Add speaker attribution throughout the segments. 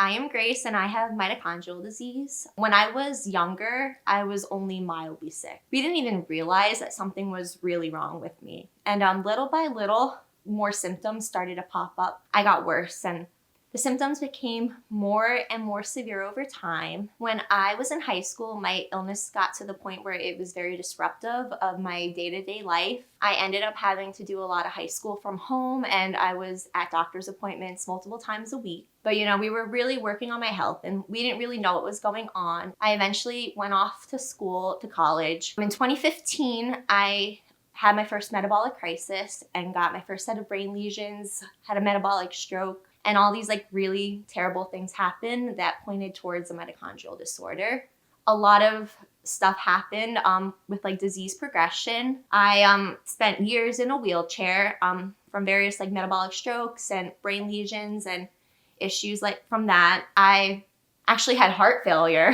Speaker 1: I am Grace and I have mitochondrial disease. When I was younger, I was only mildly sick. We didn't even realize that something was really wrong with me. And little by little, more symptoms started to pop up. I got worse and the symptoms became more and more severe over time. When I was in high school, my illness got to the point where it was very disruptive of my day-to-day life. I ended up having to do a lot of high school from home, and I was at doctor's appointments multiple times a week. But we were really working on my health and we didn't really know what was going on. I eventually went off to college. In 2015, I had my first metabolic crisis and got my first set of brain lesions, had a metabolic stroke, and all these really terrible things happened that pointed towards a mitochondrial disorder. A lot of stuff happened with disease progression. I spent years in a wheelchair from various metabolic strokes and brain lesions and issues from that. I actually had heart failure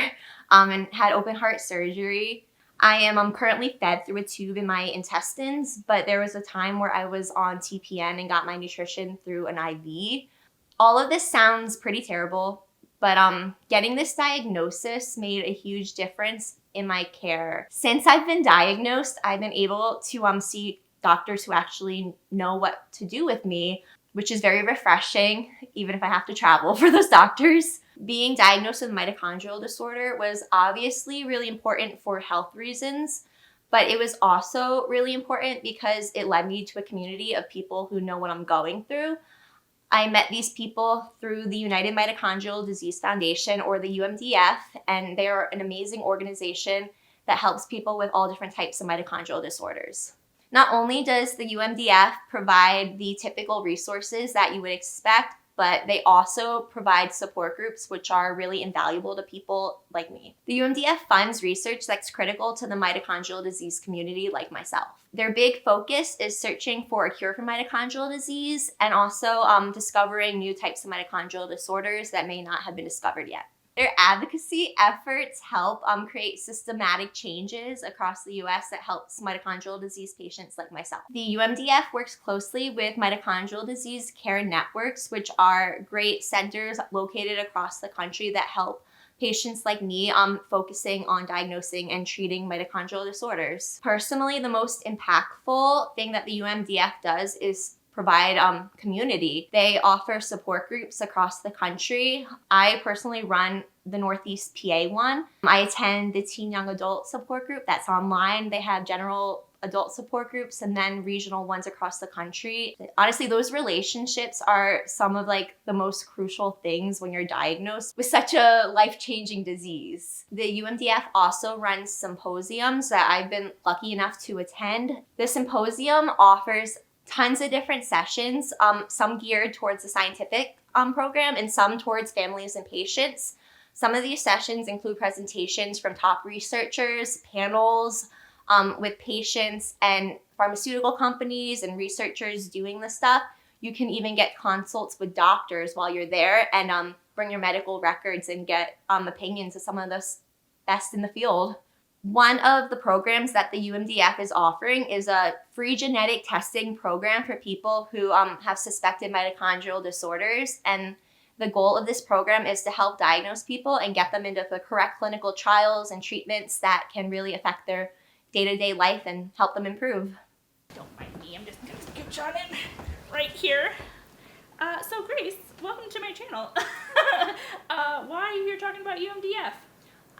Speaker 1: and had open heart surgery. I am currently fed through a tube in my intestines, but there was a time where I was on TPN and got my nutrition through an IV. All of this sounds pretty terrible, but getting this diagnosis made a huge difference in my care. Since I've been diagnosed, I've been able to see doctors who actually know what to do with me, which is very refreshing, even if I have to travel for those doctors. Being diagnosed with mitochondrial disorder was obviously really important for health reasons, but it was also really important because it led me to a community of people who know what I'm going through. I met these people through the United Mitochondrial Disease Foundation, or the UMDF, and they are an amazing organization that helps people with all different types of mitochondrial disorders. Not only does the UMDF provide the typical resources that you would expect, but they also provide support groups which are really invaluable to people like me. The UMDF funds research that's critical to the mitochondrial disease community like myself. Their big focus is searching for a cure for mitochondrial disease and also discovering new types of mitochondrial disorders that may not have been discovered yet. Their advocacy efforts help create systematic changes across the US that helps mitochondrial disease patients like myself. The UMDF works closely with mitochondrial disease care networks, which are great centers located across the country that help patients like me focusing on diagnosing and treating mitochondrial disorders. Personally, the most impactful thing that the UMDF does is provide community. They offer support groups across the country. I personally run the Northeast PA one. I attend the Teen Young Adult support group that's online. They have general adult support groups and then regional ones across the country. Honestly, those relationships are some of the most crucial things when you're diagnosed with such a life-changing disease. The UMDF also runs symposiums that I've been lucky enough to attend. The symposium offers tons of different sessions, some geared towards the scientific program and some towards families and patients. Some of these sessions include presentations from top researchers, panels with patients and pharmaceutical companies and researchers doing this stuff. You can even get consults with doctors while you're there and bring your medical records and get opinions of some of the best in the field. One of the programs that the UMDF is offering is a free genetic testing program for people who have suspected mitochondrial disorders. And the goal of this program is to help diagnose people and get them into the correct clinical trials and treatments that can really affect their day-to-day life and help them improve.
Speaker 2: Don't mind me, I'm just gonna scooch on in right here. So Grace, welcome to my channel. Why are you here talking about UMDF?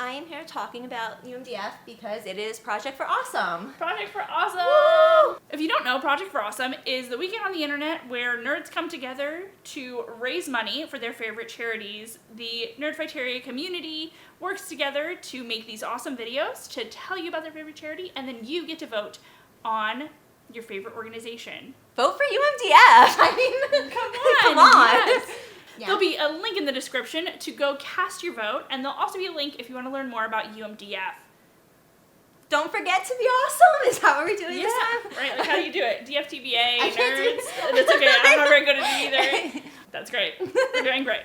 Speaker 1: I am here talking about UMDF because it is Project for Awesome.
Speaker 2: Project for Awesome! Woo! If you don't know, Project for Awesome is the weekend on the internet where nerds come together to raise money for their favorite charities. The Nerdfighteria community works together to make these awesome videos to tell you about their favorite charity, and then you get to vote on your favorite organization.
Speaker 1: Vote for UMDF! I mean, come on!
Speaker 2: Yes.
Speaker 1: Yeah.
Speaker 2: There'll be a link in the description to go cast your vote, and there'll also be a link if you want to learn more about UMDF.
Speaker 1: Don't forget to be awesome. Is that what we're doing this time?
Speaker 2: Right, how do you do it? DFTBA,
Speaker 1: I can't do
Speaker 2: nerds. That's okay, I'm not very good at it either. That's great. We're doing great.